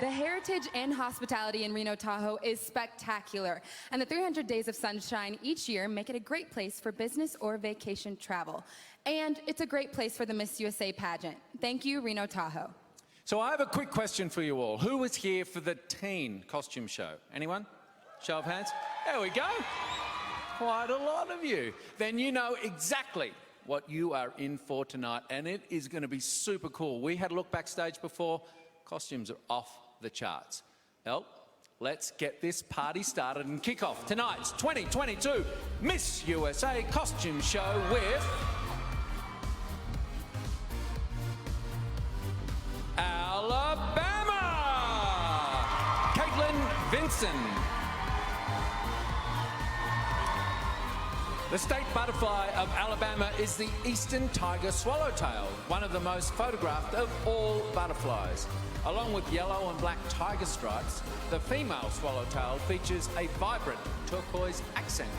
The heritage and hospitality in Reno Tahoe is spectacular, and the 300 days of sunshine each year make it a great place for business or vacation travel. And it's a great place for the Miss USA pageant. Thank you, Reno Tahoe. So I have a quick question for you all. Who was here for the teen costume show? Anyone? Show of hands. There we go. Quite a lot of you. Then you know exactly what you are in for tonight, and it is going to be super cool. We had a look backstage before. Costumes are off the charts. Well, let's get this party started and kick off tonight's 2022 Miss USA Costume Show with Alabama, Caitlin Vinson. The state butterfly of Alabama is the eastern tiger swallowtail, one of the most photographed of all butterflies. Along with yellow and black tiger stripes, the female swallowtail features a vibrant turquoise accent.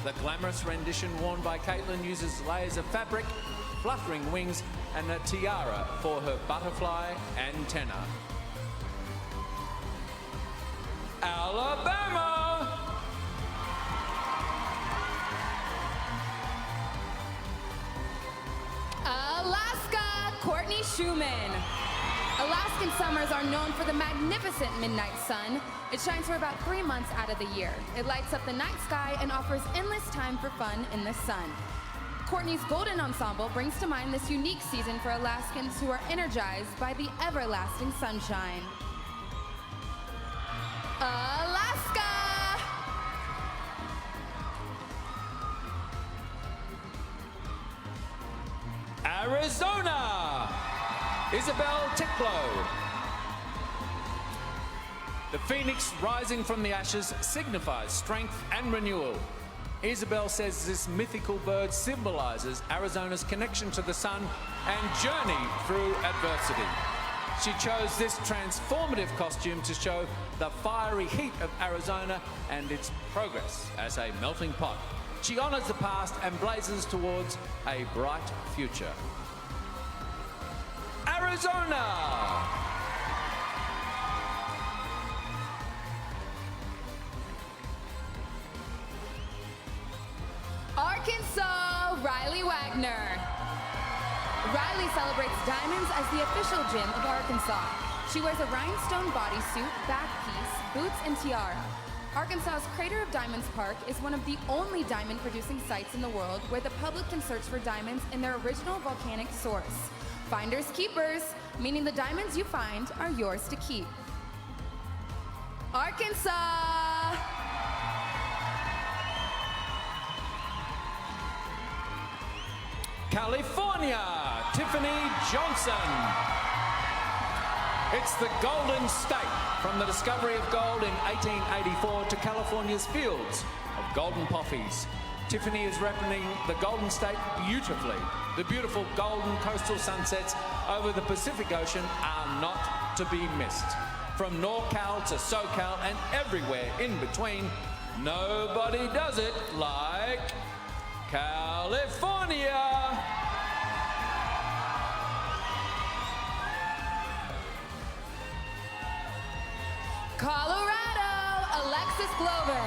The glamorous rendition worn by Caitlin uses layers of fabric, fluttering wings, and a tiara for her butterfly antenna. Alabama! Alaska, Courtney Schumann. Alaskan summers are known for the magnificent midnight sun. It shines for about 3 months out of the year. It lights up the night sky and offers endless time for fun in the sun. Courtney's Golden Ensemble brings to mind this unique season for Alaskans who are energized by the everlasting sunshine. Alaska! Arizona, Isabel Ticklow. The phoenix rising from the ashes signifies strength and renewal. Isabel says this mythical bird symbolizes Arizona's connection to the sun and journey through adversity. She chose this transformative costume to show the fiery heat of Arizona and its progress as a melting pot. She honors the past and blazes towards a bright future. Arizona! Arkansas, Riley Wagner. Riley celebrates diamonds as the official gem of Arkansas. She wears a rhinestone bodysuit, back piece, boots, and tiara. Arkansas's Crater of Diamonds Park is one of the only diamond-producing sites in the world where the public can search for diamonds in their original volcanic source. Finders keepers, meaning the diamonds you find are yours to keep. Arkansas! California, Tiffany Johnson. It's the Golden State, from the discovery of gold in 1884 to California's fields of golden poppies. Tiffany is representing the Golden State beautifully. The beautiful golden coastal sunsets over the Pacific Ocean are not to be missed. From NorCal to SoCal and everywhere in between, nobody does it like California. Colorado, Alexis Glover.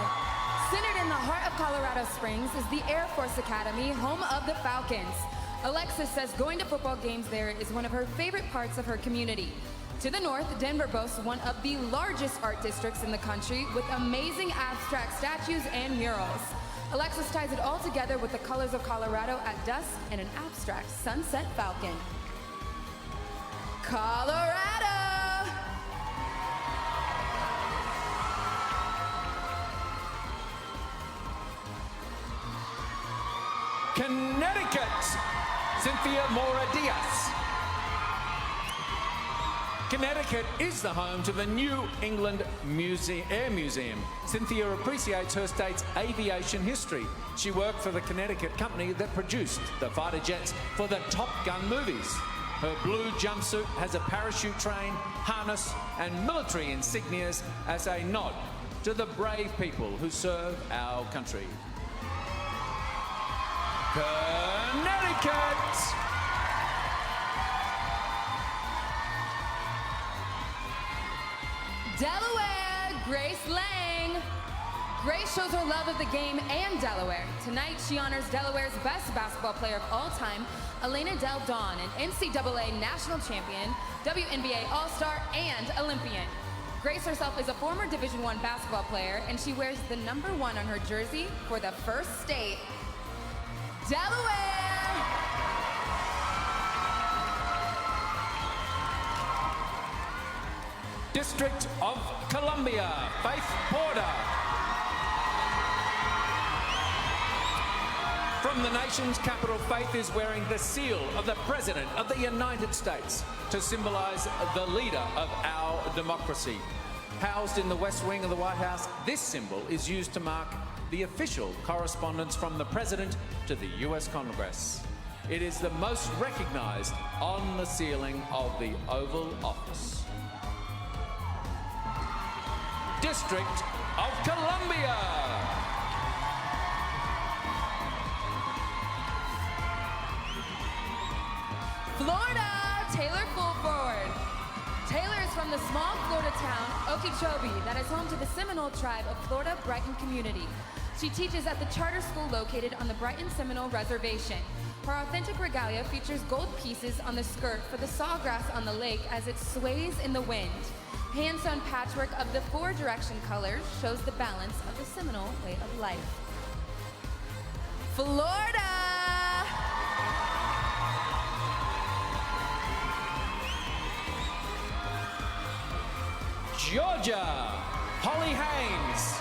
Centered in the heart of Colorado Springs is the Air Force Academy, home of the Falcons. Alexis says going to football games there is one of her favorite parts of her community. To the north, Denver boasts one of the largest art districts in the country with amazing abstract statues and murals. Alexis ties it all together with the colors of Colorado at dusk and an abstract sunset falcon. Colorado! Connecticut, Cynthia Mora-Diaz. Connecticut is the home to the New England Air Museum. Cynthia appreciates her state's aviation history. She worked for the Connecticut company that produced the fighter jets for the Top Gun movies. Her blue jumpsuit has a parachute train, harness, and military insignias as a nod to the brave people who serve our country. Connecticut! Delaware, Grace Lang. Grace shows her love of the game and Delaware. Tonight, she honors Delaware's best basketball player of all time, Elena Del Don, an NCAA national champion, WNBA All-Star, and Olympian. Grace herself is a former Division I basketball player, and she wears the #1 on her jersey for the first state. Delaware! District of Columbia, Faith Porter. From the nation's capital, Faith is wearing the seal of the President of the United States to symbolize the leader of our democracy. Housed in the West Wing of the White House, this symbol is used to mark the official correspondence from the President to the US Congress. It is the most recognized on the ceiling of the Oval Office. District of Columbia. Florida, Taylor full forward. Taylor is from the small Florida town, Okeechobee, that is home to the Seminole tribe of Florida Brighton community. She teaches at the charter school located on the Brighton Seminole Reservation. Her authentic regalia features gold pieces on the skirt for the sawgrass on the lake as it sways in the wind. Hand-sewn patchwork of the 4-direction colors shows the balance of the Seminole way of life. Florida! Georgia, Holly Haynes.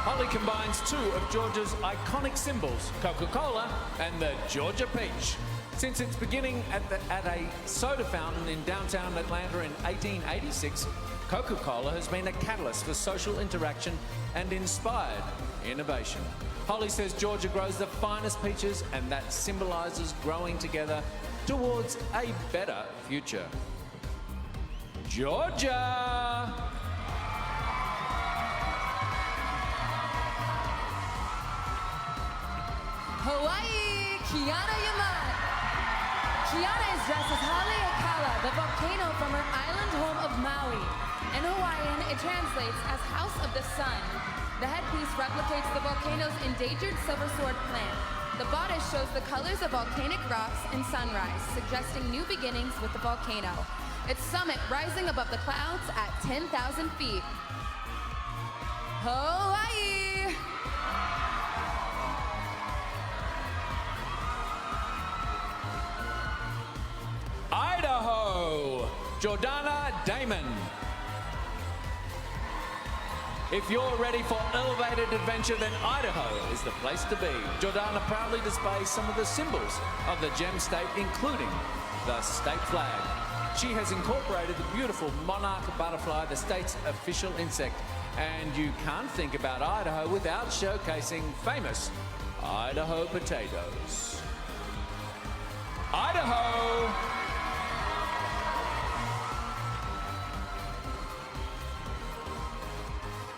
Holly combines two of Georgia's iconic symbols, Coca-Cola and the Georgia peach. Since its beginning at a soda fountain in downtown Atlanta in 1886, Coca-Cola has been a catalyst for social interaction and inspired innovation. Holly says Georgia grows the finest peaches, and that symbolizes growing together towards a better future. Georgia! Hawaii, Kiana Yamat. Kiana is dressed as Hale Akala, the volcano from her island home of Maui. In Hawaiian, it translates as House of the Sun. The headpiece replicates the volcano's endangered silver sword plant. The bodice shows the colors of volcanic rocks and sunrise, suggesting new beginnings with the volcano. Its summit rising above the clouds at 10,000 feet. Hawaii! Idaho, Jordana Damon. If you're ready for elevated adventure, then Idaho is the place to be. Jordana proudly displays some of the symbols of the gem state, including the state flag. She has incorporated the beautiful monarch butterfly, the state's official insect. And you can't think about Idaho without showcasing famous Idaho potatoes. Idaho!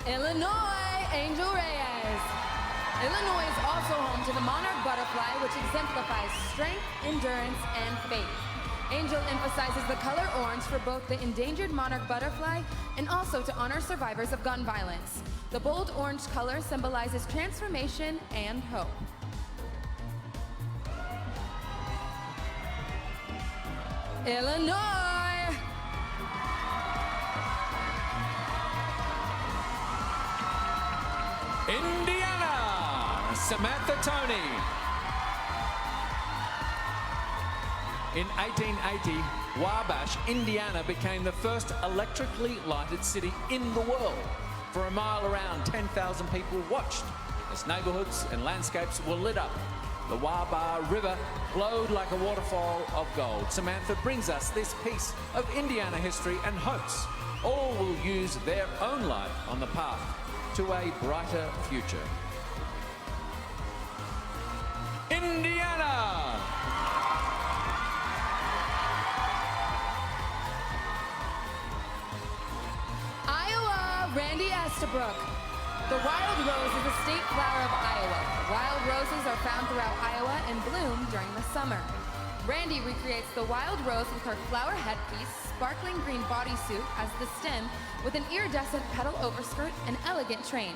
Illinois, Angel Reyes. Illinois is also home to the monarch butterfly, which exemplifies strength, endurance, and faith. Angel emphasizes the color orange for both the endangered monarch butterfly and also to honor survivors of gun violence. The bold orange color symbolizes transformation and hope. Illinois! Indiana, Samantha Toney. In 1880, Wabash, Indiana became the first electrically lighted city in the world. For a mile around, 10,000 people watched as neighborhoods and landscapes were lit up. The Wabash River flowed like a waterfall of gold. Samantha brings us this piece of Indiana history and hopes all will use their own light on the path to a brighter future. Indiana! Iowa, Randy Estabrook. The wild rose is a state flower of Iowa. Wild roses are found throughout Iowa and bloom during the summer. Randy recreates the wild rose with her flower headpiece, sparkling green bodysuit as the stem, with an iridescent petal overskirt and elegant train.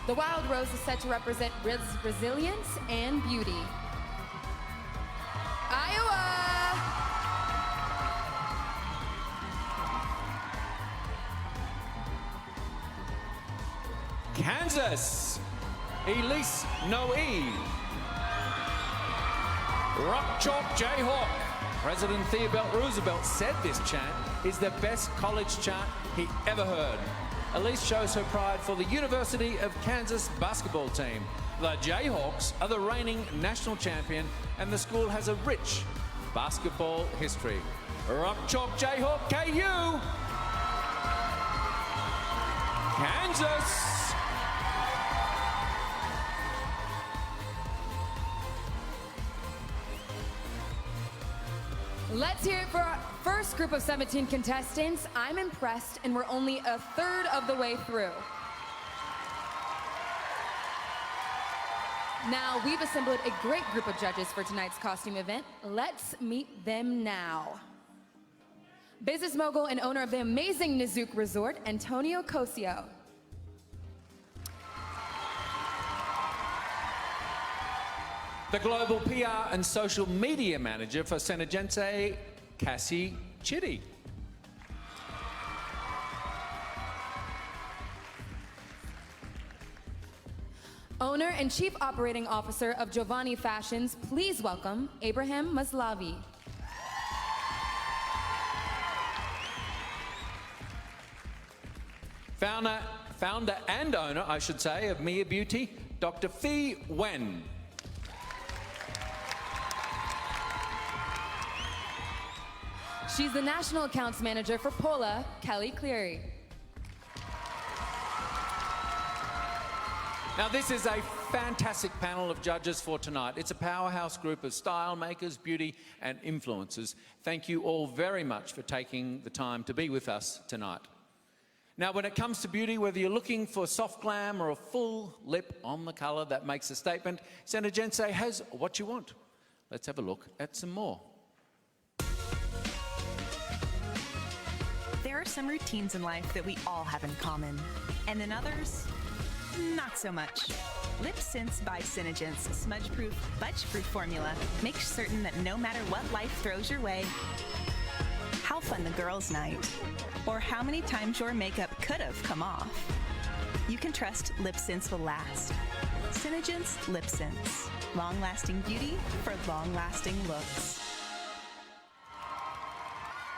The wild rose is said to represent resilience and beauty. Iowa! Kansas, Elise Noe. Rock Chalk Jayhawk. President Theobald Roosevelt said this chant is the best college chant he ever heard. Elise shows her pride for the University of Kansas basketball team. The Jayhawks are the reigning national champion, and the school has a rich basketball history. Rock Chalk Jayhawk KU. Kansas. Let's hear it for our first group of 17 contestants. I'm impressed, and we're only a third of the way through. Now, we've assembled a great group of judges for tonight's costume event. Let's meet them now. Business mogul and owner of the amazing Nizuc Resort, Antonio Cosio. The global PR and social media manager for Senagense, Cassie Chitty. Owner and Chief Operating Officer of Giovanni Fashions, please welcome Abraham Maslavi. Founder and owner, I should say, of Mia Beauty, Dr. Phi Wen. She's the National Accounts Manager for Pola, Kelly Cleary. Now, this is a fantastic panel of judges for tonight. It's a powerhouse group of style makers, beauty, and influencers. Thank you all very much for taking the time to be with us tonight. Now, when it comes to beauty, whether you're looking for soft glam or a full lip on the colour that makes a statement, Senagense has what you want. Let's have a look at some more. There are some routines in life that we all have in common, and then others, not so much. Lip Sense by Senagense smudge-proof, budge-proof formula makes certain that no matter what life throws your way, how fun the girls' night, or how many times your makeup could have come off, you can trust Lip Sense will last. Senagense Lip Sense. Long-lasting beauty for long-lasting looks.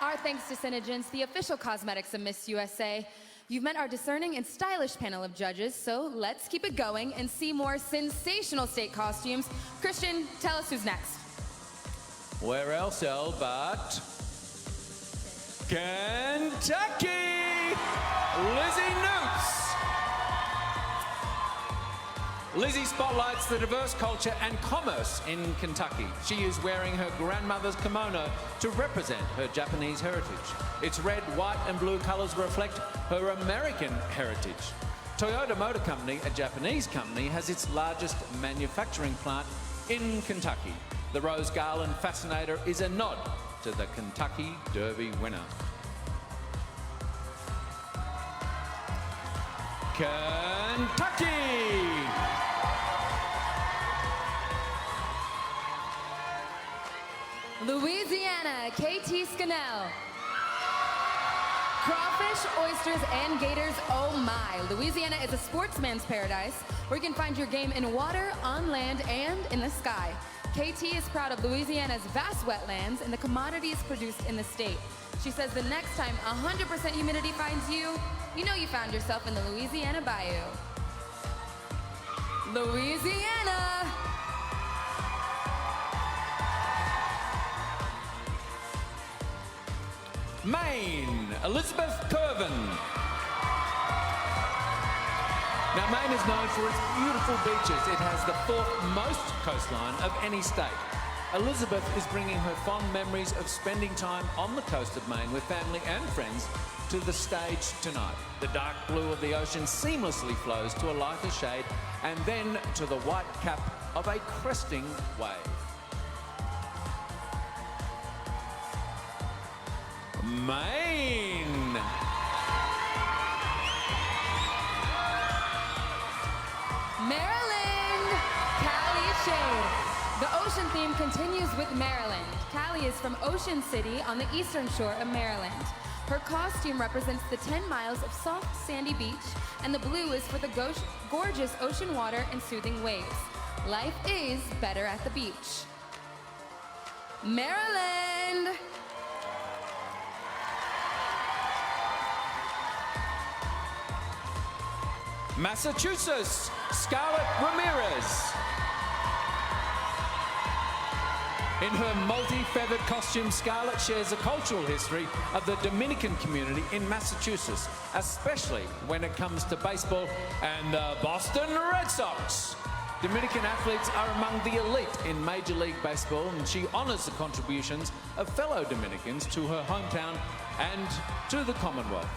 Our thanks to Senagense, the official cosmetics of Miss USA. You've met our discerning and stylish panel of judges, so let's keep it going and see more sensational state costumes. Christian, tell us who's next. Where else, El, but Kentucky! Lizzie Newts! Lizzie spotlights the diverse culture and commerce in Kentucky. She is wearing her grandmother's kimono to represent her Japanese heritage. Its red, white, and blue colors reflect her American heritage. Toyota Motor Company, a Japanese company, has its largest manufacturing plant in Kentucky. The Rose Garland Fascinator is a nod to the Kentucky Derby winner. Kentucky! Louisiana, KT Scannell. Crawfish, oysters, and gators, oh my. Louisiana is a sportsman's paradise where you can find your game in water, on land, and in the sky. KT is proud of Louisiana's vast wetlands and the commodities produced in the state. She says the next time 100% humidity finds you, you know you found yourself in the Louisiana Bayou. Louisiana! Maine, Elizabeth Curvin. Now, Maine is known for its beautiful beaches. It has the fourth most coastline of any state. Elizabeth is bringing her fond memories of spending time on the coast of Maine with family and friends to the stage tonight. The dark blue of the ocean seamlessly flows to a lighter shade and then to the white cap of a cresting wave. Maine. Maryland, Callie Shade. The ocean theme continues with Maryland. Callie is from Ocean City on the eastern shore of Maryland. Her costume represents the 10 miles of soft, sandy beach, and the blue is for the gorgeous ocean water and soothing waves. Life is better at the beach. Maryland. Massachusetts, Scarlett Ramirez. In her multi-feathered costume, Scarlett shares a cultural history of the Dominican community in Massachusetts, especially when it comes to baseball and the Boston Red Sox. Dominican athletes are among the elite in Major League Baseball, and she honors the contributions of fellow Dominicans to her hometown and to the Commonwealth.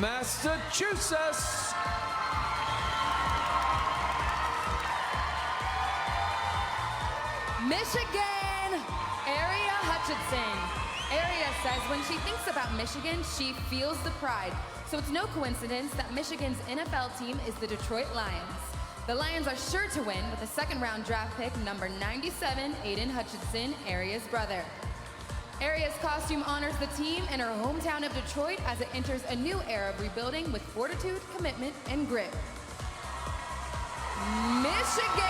Massachusetts. Michigan, Aria Hutchinson. Aria says when she thinks about Michigan, she feels the pride. So it's no coincidence that Michigan's NFL team is the Detroit Lions. The Lions are sure to win with a second-round draft pick, number 97, Aiden Hutchinson, Aria's brother. Aria's costume honors the team in her hometown of Detroit as it enters a new era of rebuilding with fortitude, commitment, and grit. Michigan!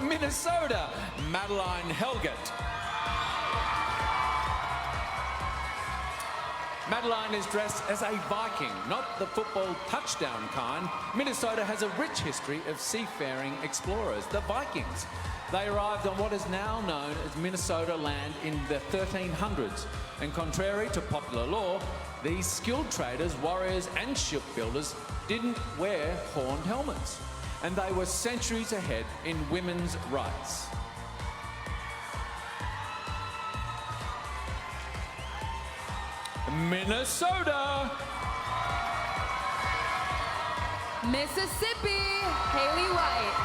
Minnesota, Madeline Helgett. Madeline is dressed as a Viking, not the football touchdown kind. Minnesota has a rich history of seafaring explorers, the Vikings. They arrived on what is now known as Minnesota land in the 1300s. And contrary to popular law, these skilled traders, warriors, and shipbuilders didn't wear horned helmets. And they were centuries ahead in women's rights. Minnesota. Mississippi, Haley White.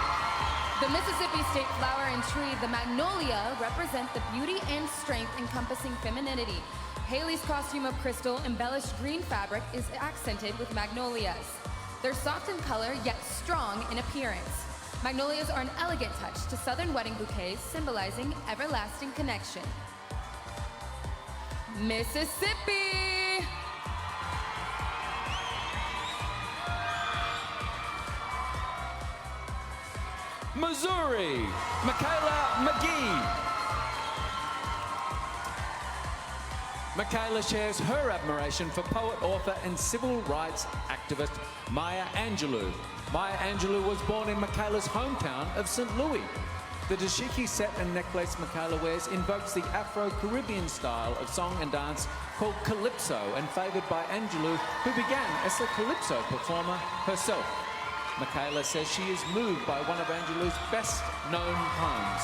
The Mississippi state flower and tree, the magnolia, represent the beauty and strength encompassing femininity. Haley's costume of crystal embellished green fabric is accented with magnolias. They're soft in color, yet strong in appearance. Magnolias are an elegant touch to Southern wedding bouquets, symbolizing everlasting connection. Mississippi! Missouri, Michaela McGee. Michaela shares her admiration for poet, author, and civil rights activist Maya Angelou. Maya Angelou was born in Michaela's hometown of St. Louis. The dashiki set and necklace Michaela wears invokes the Afro-Caribbean style of song and dance called calypso, and favoured by Angelou, who began as a calypso performer herself. Michaela says she is moved by one of Angelou's best-known poems,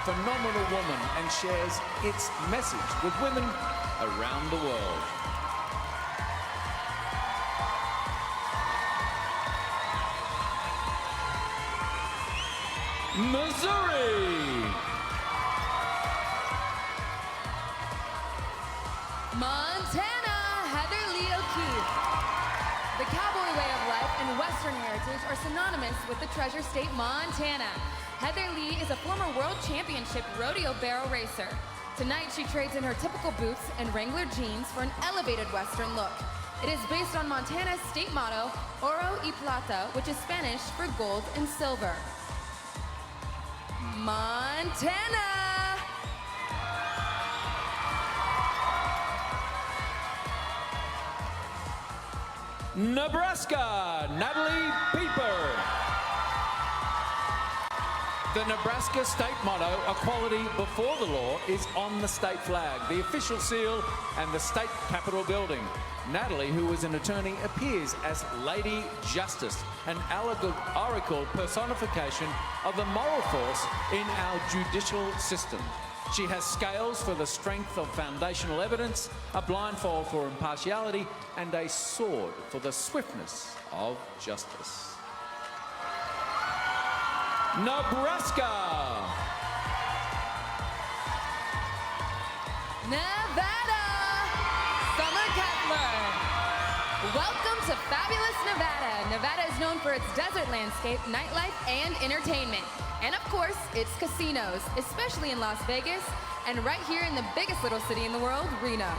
Phenomenal Woman, and shares its message with women around the world. Missouri. Montana, Heather Lee O'Keefe. The cowboy way of life and Western heritage are synonymous with the Treasure State, Montana. Heather Lee is a former World Championship rodeo barrel racer. Tonight, she trades in her typical boots and Wrangler jeans for an elevated Western look. It is based on Montana's state motto, Oro y Plata, which is Spanish for gold and silver. Montana! Nebraska, Natalie Pieper. The Nebraska state motto, equality before the law, is on the state flag, the official seal, and the state capitol building. Natalie, who is an attorney, appears as Lady Justice, an allegorical personification of the moral force in our judicial system. She has scales for the strength of foundational evidence, a blindfold for impartiality, and a sword for the swiftness of justice. Nebraska. Nevada, Summer Kepler. Welcome to fabulous Nevada. Nevada is known for its desert landscape, nightlife, and entertainment. And of course, its casinos, especially in Las Vegas, and right here in the biggest little city in the world, Reno.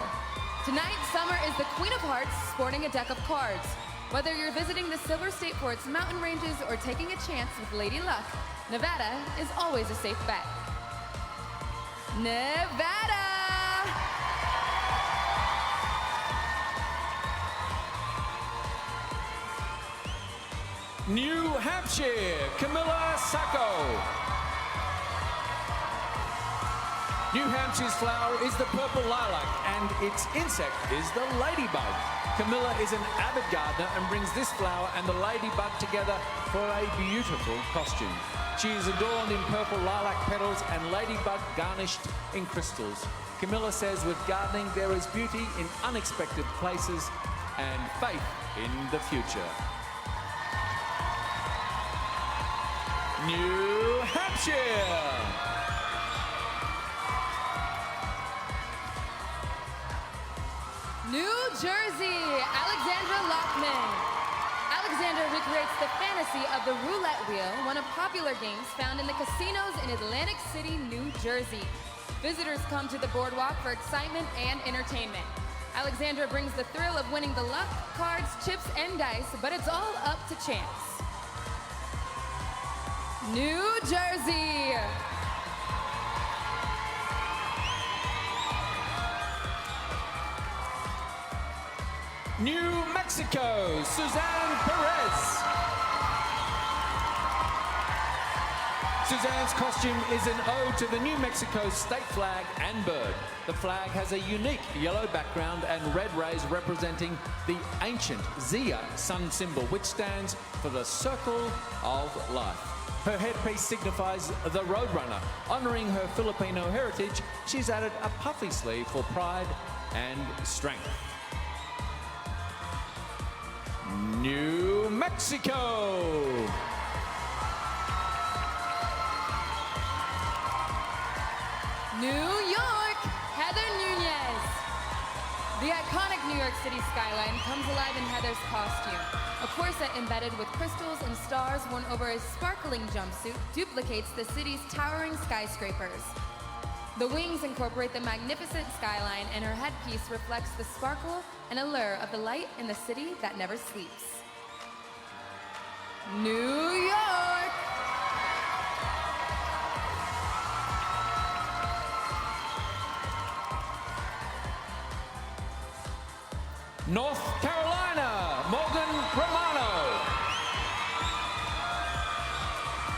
Tonight, Summer is the Queen of Hearts sporting a deck of cards. Whether you're visiting the Silver State for its mountain ranges or taking a chance with Lady Luck, Nevada is always a safe bet. Nevada! New Hampshire, Camilla Sacco. New Hampshire's flower is the purple lilac and its insect is the ladybug. Camilla is an avid gardener and brings this flower and the ladybug together for a beautiful costume. She is adorned in purple lilac petals and ladybug garnished in crystals. Camilla says with gardening there is beauty in unexpected places and faith in the future. New Hampshire. New Jersey, Alexandra Lockman. Alexandra recreates the fantasy of the roulette wheel, one of popular games found in the casinos in Atlantic City, New Jersey. Visitors come to the boardwalk for excitement and entertainment. Alexandra brings the thrill of winning the luck, cards, chips, and dice, but it's all up to chance. New Jersey. New Mexico, Suzanne Perez. Suzanne's costume is an ode to the New Mexico state flag and bird. The flag has a unique yellow background and red rays representing the ancient Zia sun symbol, which stands for the circle of life. Her headpiece signifies the Roadrunner. Honoring her Filipino heritage, she's added a puffy sleeve for pride and strength. New Mexico. New York, Heather Nunez. The iconic New York City skyline comes alive in Heather's costume. A corset embedded with crystals and stars worn over a sparkling jumpsuit duplicates the city's towering skyscrapers. The wings incorporate the magnificent skyline, and her headpiece reflects the sparkle and allure of the light in the city that never sleeps. New York! North Carolina, Morgan Romano.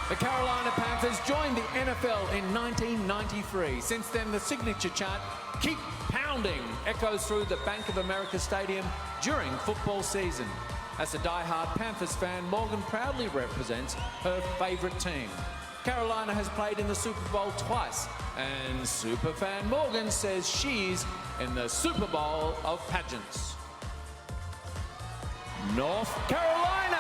The Carolina Panthers joined the NFL in 1993. Since then, the signature chant, "Keep Pounding," echoes through the Bank of America Stadium during football season. As a die-hard Panthers fan, Morgan proudly represents her favourite team. Carolina has played in the Super Bowl twice, and superfan Morgan says she's in the Super Bowl of pageants. North Carolina.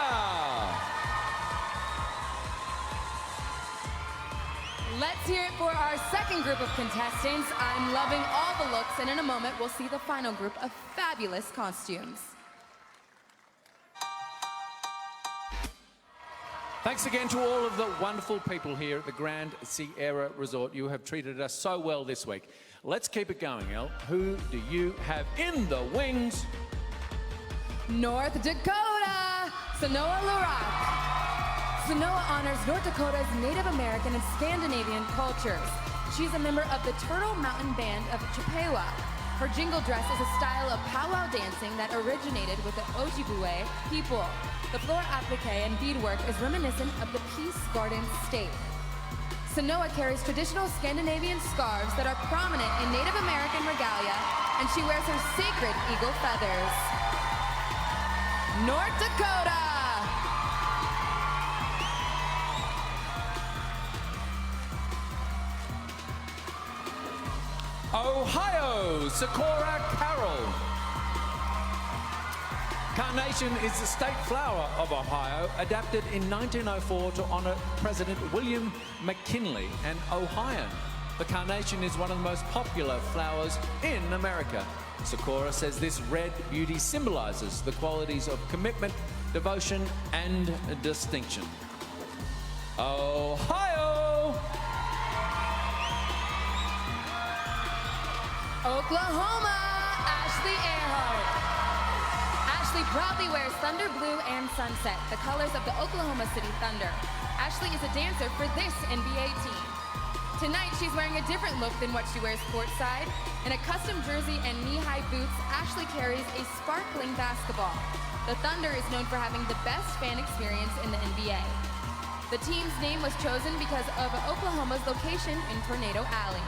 Let's hear it for our second group of contestants. I'm loving all the looks, and in a moment, we'll see the final group of fabulous costumes. Thanks again to all of the wonderful people here at the Grand Sierra Resort. You have treated us so well this week. Let's keep it going, Elle. Who do you have in the wings? North Dakota, Sanoa Larak. Sanoa honors North Dakota's Native American and Scandinavian cultures. She's a member of the Turtle Mountain Band of Chippewa. Her jingle dress is a style of powwow dancing that originated with the Ojibwe people. The floor applique and beadwork is reminiscent of the Peace Garden state. Sanoa carries traditional Scandinavian scarves that are prominent in Native American regalia, and she wears her sacred eagle feathers. North Dakota. Ohio, Socorro Carroll. Carnation is the state flower of Ohio, adapted in 1904 to honour President William McKinley, an Ohioan. The carnation is one of the most popular flowers in America. Sakura says this red beauty symbolises the qualities of commitment, devotion, and distinction. Ohio! Oklahoma, Ashley Earhart. Ashley proudly wears thunder blue and sunset, the colors of the Oklahoma City Thunder. Ashley is a dancer for this NBA team. Tonight, she's wearing a different look than what she wears courtside. In a custom jersey and knee-high boots, Ashley carries a sparkling basketball. The Thunder is known for having the best fan experience in the NBA. The team's name was chosen because of Oklahoma's location in Tornado Alley.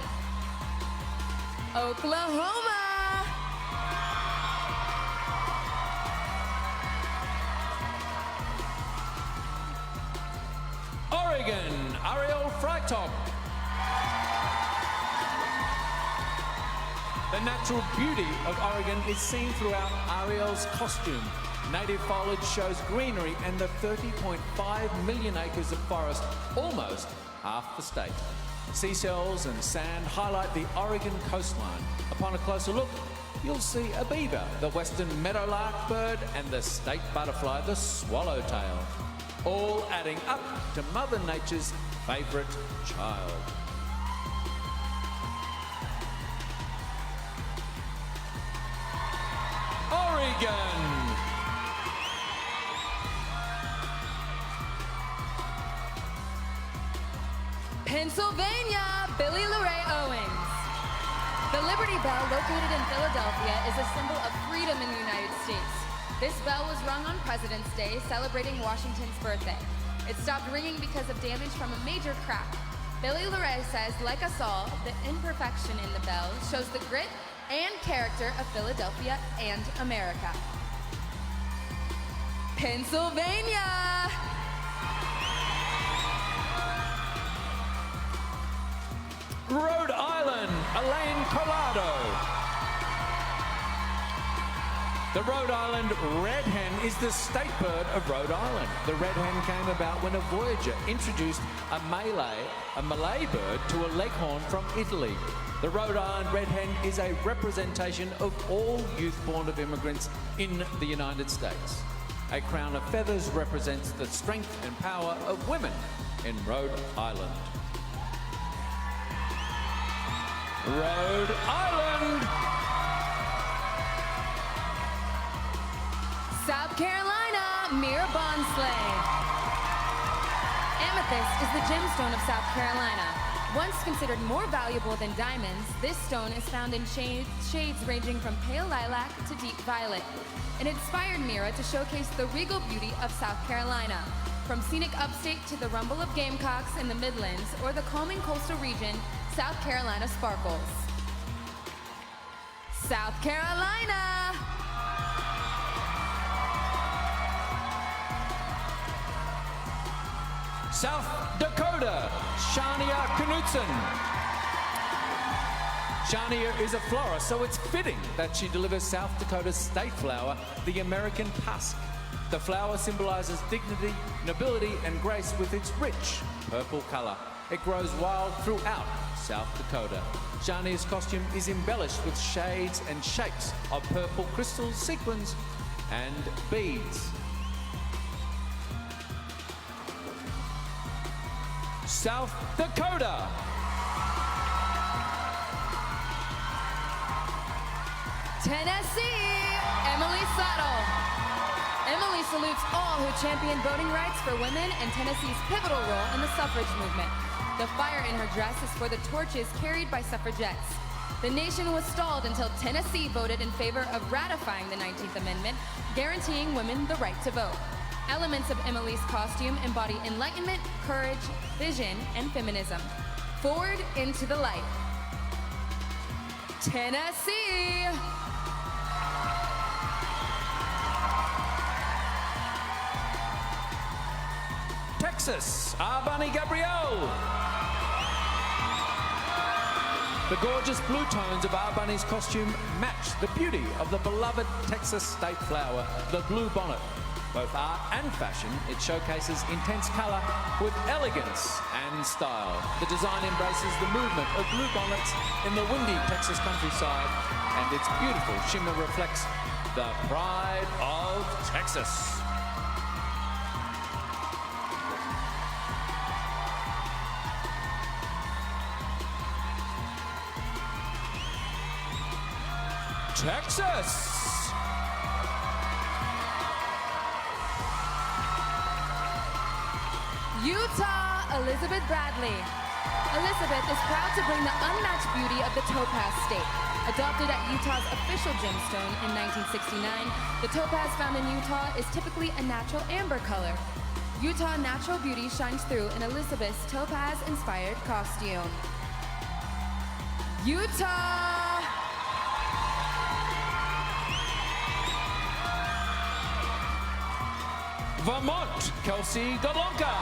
Oklahoma! Oregon, Ariel Freitop. The natural beauty of Oregon is seen throughout Ariel's costume. Native foliage shows greenery and the 30.5 million acres of forest, almost half the state. Seashells and sand highlight the Oregon coastline. Upon a closer look, you'll see a beaver, the western meadowlark bird, and the state butterfly, the swallowtail, all adding up to Mother Nature's favourite child. Oregon! Pennsylvania, Billy LeRae Owens. The Liberty Bell, located in Philadelphia, is a symbol of freedom in the United States. This bell was rung on President's Day, celebrating Washington's birthday. It stopped ringing because of damage from a major crack. Billy LeRae says, like us all, the imperfection in the bell shows the grit and character of Philadelphia and America. Pennsylvania! Rhode Island, Elaine Collado. The Rhode Island red hen is the state bird of Rhode Island. The red hen came about when a voyager introduced a Malay bird to a leghorn from Italy. The Rhode Island red hen is a representation of all youth born of immigrants in the United States. A crown of feathers represents the strength and power of women in Rhode Island. Rhode Island! South Carolina, Mira Bonsley. Amethyst is the gemstone of South Carolina. Once considered more valuable than diamonds, this stone is found in shades ranging from pale lilac to deep violet. It inspired Mira to showcase the regal beauty of South Carolina. From scenic upstate to the rumble of gamecocks in the Midlands or the calming coastal region, South Carolina sparkles. South Carolina! South Dakota, Shania Knutson. Shania is a florist, so it's fitting that she delivers South Dakota's state flower, the American Pusk. The flower symbolizes dignity, nobility, and grace with its rich purple color. It grows wild throughout South Dakota. Shania's costume is embellished with shades and shapes of purple crystals, sequins, and beads. South Dakota. Tennessee, Emily Saddle. Emily salutes all who champion voting rights for women and Tennessee's pivotal role in the suffrage movement. The fire in her dress is for the torches carried by suffragettes. The nation was stalled until Tennessee voted in favor of ratifying the 19th Amendment, guaranteeing women the right to vote. Elements of Emily's costume embody enlightenment, courage, vision, and feminism. Forward into the light. Tennessee! Texas, Arbani Gabrielle. The gorgeous blue tones of our bunny's costume match the beauty of the beloved Texas state flower, the blue bonnet. Both art and fashion, it showcases intense colour with elegance and style. The design embraces the movement of blue bonnets in the windy Texas countryside, and its beautiful shimmer reflects the pride of Texas. Texas! Utah, Elizabeth Bradley. Elizabeth is proud to bring the unmatched beauty of the Topaz State. Adopted at Utah's official gemstone in 1969, the topaz found in Utah is typically a natural amber color. Utah natural beauty shines through in Elizabeth's topaz-inspired costume. Utah! Vermont, Kelsey Golonka.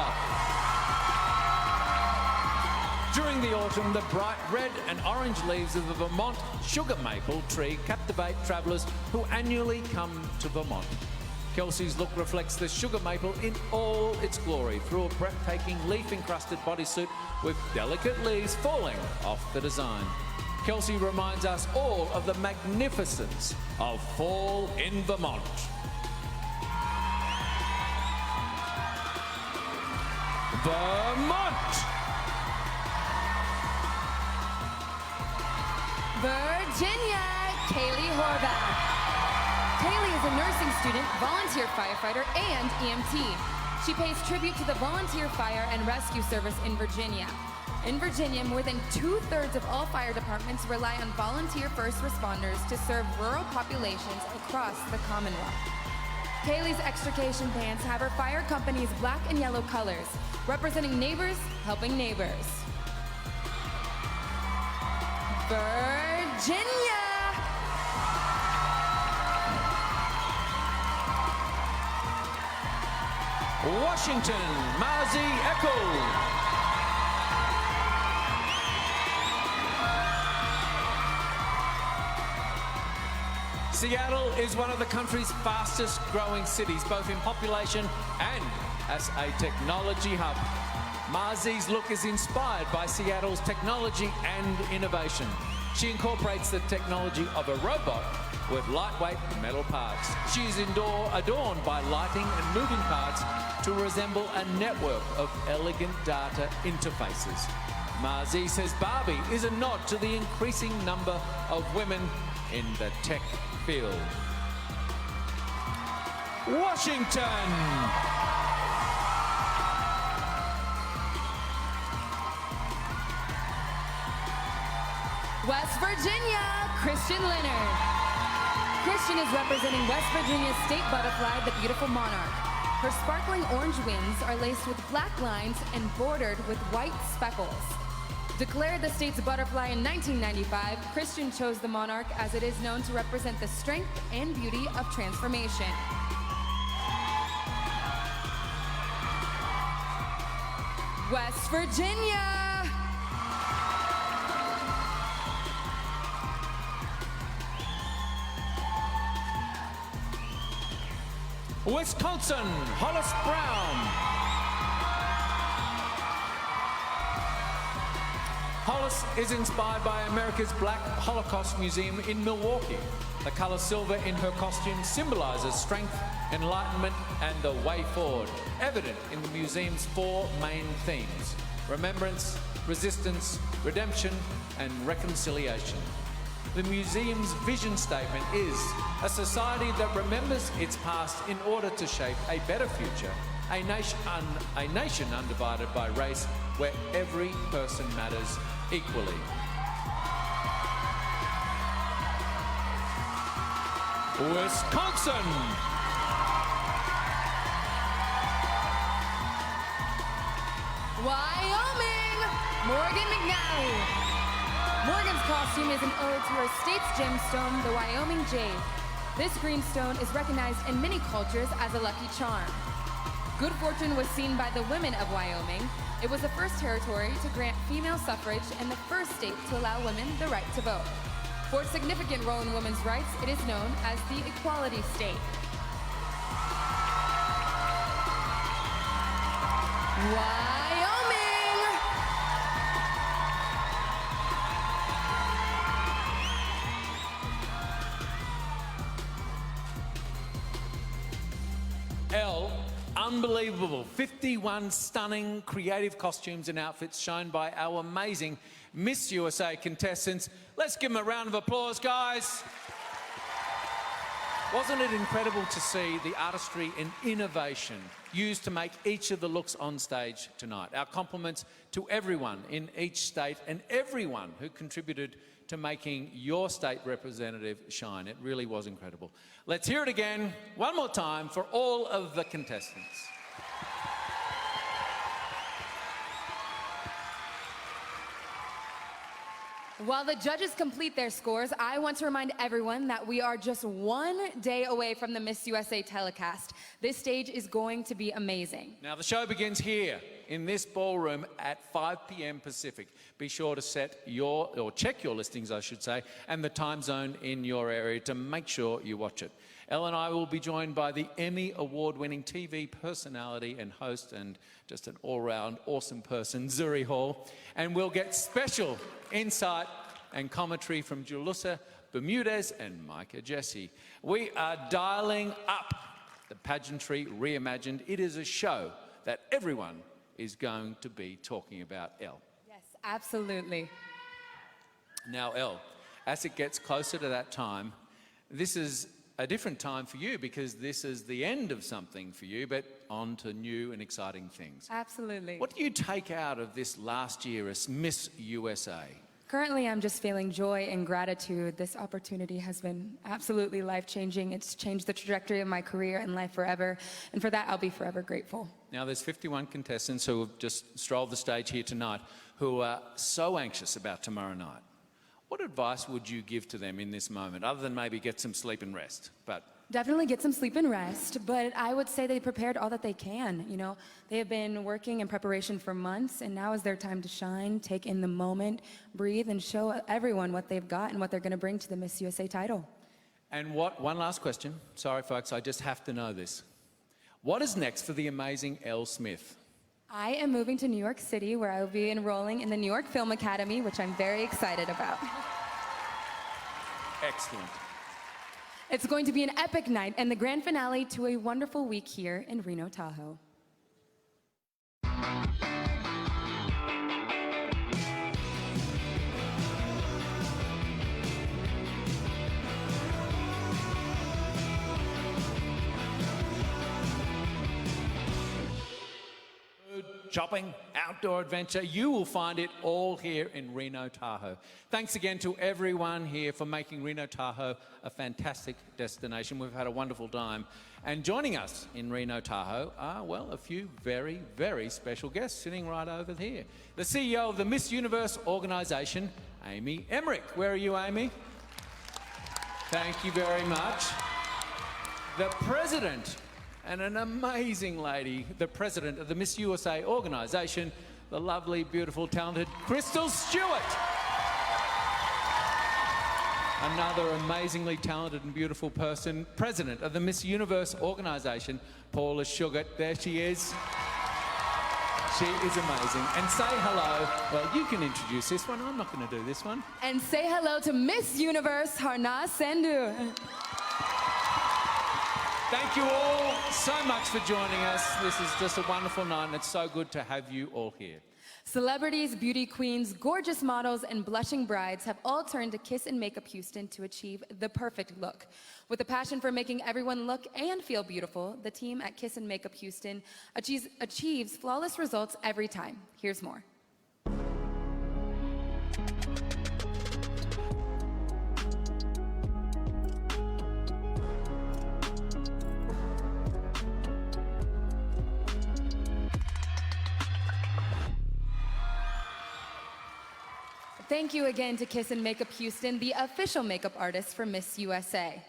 During the autumn, the bright red and orange leaves of the Vermont sugar maple tree captivate travellers who annually come to Vermont. Kelsey's look reflects the sugar maple in all its glory through a breathtaking leaf-encrusted bodysuit with delicate leaves falling off the design. Kelsey reminds us all of the magnificence of fall in Vermont. Vermont! Virginia, Kaylee Horvath. Kaylee is a nursing student, volunteer firefighter, and EMT. She pays tribute to the volunteer fire and rescue service in Virginia. In Virginia, more than 2/3 of all fire departments rely on volunteer first responders to serve rural populations across the Commonwealth. Kaylee's extrication pants have her fire company's black and yellow colors, representing neighbors helping neighbors. Virginia! Washington, Marzi Eckel. Seattle is one of the country's fastest growing cities, both in population and as a technology hub. Marzi's look is inspired by Seattle's technology and innovation. She incorporates the technology of a robot with lightweight metal parts. She is adorned by lighting and moving parts to resemble a network of elegant data interfaces. Marzi says Barbie is a nod to the increasing number of women in the tech field. Washington! West Virginia, Christian Leonard. Christian is representing West Virginia's state butterfly, the beautiful monarch. Her sparkling orange wings are laced with black lines and bordered with white speckles. Declared the state's butterfly in 1995, Christian chose the monarch as it is known to represent the strength and beauty of transformation. West Virginia! Wisconsin, Hollis Brown. Hollis is inspired by America's Black Holocaust Museum in Milwaukee. The color silver in her costume symbolizes strength, enlightenment, and the way forward, evident in the museum's 4 main themes: remembrance, resistance, redemption, and reconciliation. The museum's vision statement is a society that remembers its past in order to shape a better future, a nation undivided by race where every person matters equally. Wisconsin! Wyoming, Morgan McNally. Morgan's costume is an ode to her state's gemstone, the Wyoming jade. This greenstone is recognized in many cultures as a lucky charm. Good fortune was seen by the women of Wyoming. It was the first territory to grant female suffrage and the first state to allow women the right to vote. For its significant role in women's rights, it is known as the Equality State. Wyoming! Elle, unbelievable. 51 stunning creative costumes and outfits shown by our amazing Miss USA contestants. Let's give them a round of applause, guys. Wasn't it incredible to see the artistry and innovation used to make each of the looks on stage tonight? Our compliments to everyone in each state and everyone who contributed to making your state representative shine. It really was incredible. Let's hear it again, one more time, for all of the contestants. While the judges complete their scores, I want to remind everyone that we are just one day away from the Miss USA telecast. This stage is going to be amazing. Now, the show begins here in this ballroom at 5 p.m. Pacific. Be sure to check your listings, I should say, and the time zone in your area to make sure you watch it. Elle and I will be joined by the Emmy award-winning TV personality and host and just an all-round awesome person, Zuri Hall. And we'll get special insight and commentary from Julissa Bermudez and Micah Jesse. We are dialing up the pageantry reimagined. It is a show that everyone is going to be talking about, Elle. Yes, absolutely. Now, Elle, as it gets closer to that time, this is a different time for you because this is the end of something for you, but on to new and exciting things. Absolutely. What do you take out of this last year as Miss USA? Currently, I'm just feeling joy and gratitude. This opportunity has been absolutely life-changing. It's changed the trajectory of my career and life forever, and for that, I'll be forever grateful. Now, there's 51 contestants who have just strolled the stage here tonight who are so anxious about tomorrow night. What advice would you give to them in this moment, other than maybe get some sleep and rest? Definitely get some sleep and rest, but I would say they prepared all that they can. You know, they have been working in preparation for months, and now is their time to shine, take in the moment, breathe, and show everyone what they've got and what they're going to bring to the Miss USA title. And one last question. Sorry, folks, I just have to know this. What is next for the amazing Elle Smith? I am moving to New York City, where I will be enrolling in the New York Film Academy, which I'm very excited about. Excellent. It's going to be an epic night and the grand finale to a wonderful week here in Reno, Tahoe. Shopping, outdoor adventure, you will find it all here in Reno, Tahoe. Thanks again to everyone here for making Reno, Tahoe a fantastic destination. We've had a wonderful time. And joining us in Reno, Tahoe are, well, a few very, very special guests sitting right over here. The CEO of the Miss Universe organisation, Amy Emmerich. Where are you, Amy? Thank you very much. The President, and an amazing lady, the president of the Miss USA organisation, the lovely, beautiful, talented Crystal Stewart. Another amazingly talented and beautiful person, president of the Miss Universe organisation, Paula Sugar. There she is. She is amazing. And say hello. Well, you can introduce this one. I'm not going to do this one. And say hello to Miss Universe, Harna Sandhu. Thank you all so much for joining us. This is just a wonderful night, and it's so good to have you all here. Celebrities, beauty queens, gorgeous models, and blushing brides have all turned to Kiss and Makeup Houston to achieve the perfect look. With a passion for making everyone look and feel beautiful, the team at Kiss and Makeup Houston achieves flawless results every time. Here's more. Thank you again to Kiss and Makeup Houston, the official makeup artist for Miss USA.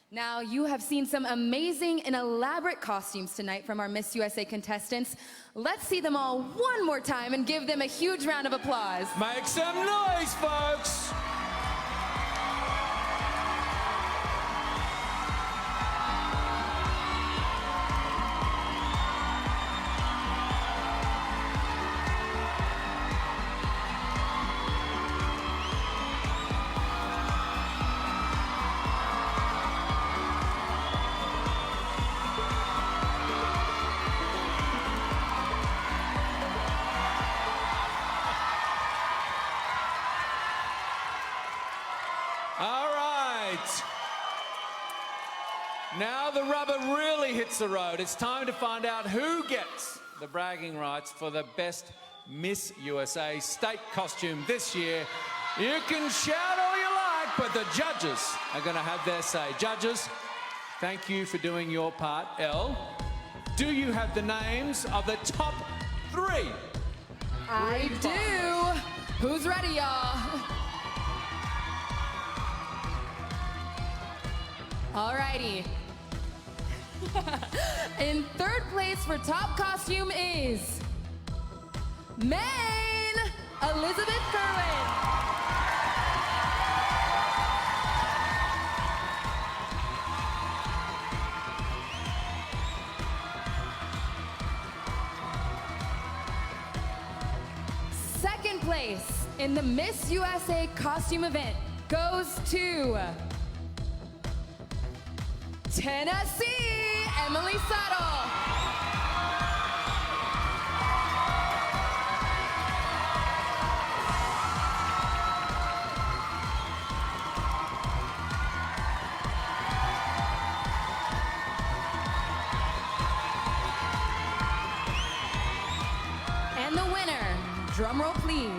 Now, you have seen some amazing and elaborate costumes tonight from our Miss USA contestants. Let's see them all one more time and give them a huge round of applause. Make some noise, folks! All right. Now the rubber really hits the road. It's time to find out who gets the bragging rights for the best Miss USA state costume this year. You can shout all you like, but the judges are going to have their say. Judges, thank you for doing your part. Elle, do you have the names of the top 3? I do. Who's ready, y'all? Alrighty. In third place for top costume is Maine Elizabeth Kerwin. Second place in the Miss USA costume event goes to Tennessee, Emily Suttle. And the winner, drumroll please,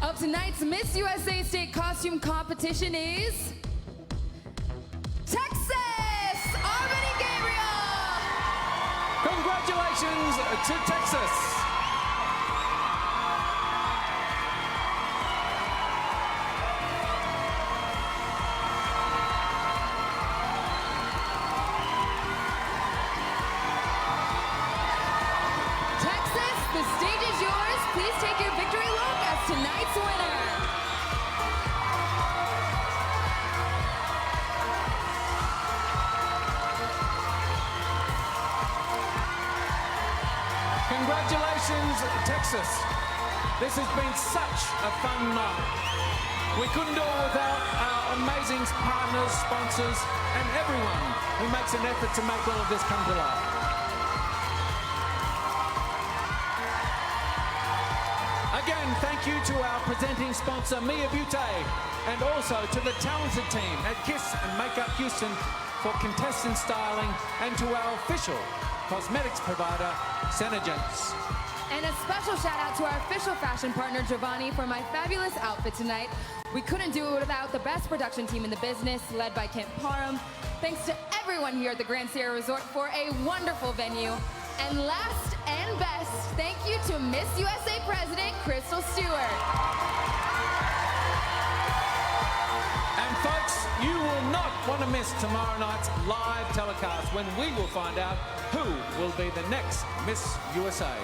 of tonight's Miss USA State Costume Competition is Congratulations to Texas. Texas, the stage is yours. Please take your victory look as tonight's winner. Congratulations, Texas. This has been such a fun night. We couldn't do it without our amazing partners, sponsors, and everyone who makes an effort to make all of this come to life. Again, thank you to our presenting sponsor, Mia Butte, and also to the talented team at Kiss and Makeup Houston for contestant styling, and to our official cosmetics provider, Senegence. And a special shout out to our official fashion partner, Giovanni, for my fabulous outfit tonight. We couldn't do it without the best production team in the business, led by Kent Parham. Thanks to everyone here at the Grand Sierra Resort for a wonderful venue. And last and best, thank you to Miss USA President, Crystal Stewart. And folks, you will not want to miss tomorrow night's live telecast when we will find out who will be the next Miss USA.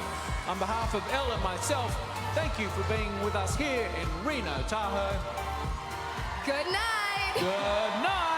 On behalf of Elle and myself, thank you for being with us here in Reno, Tahoe. Good night. Good night.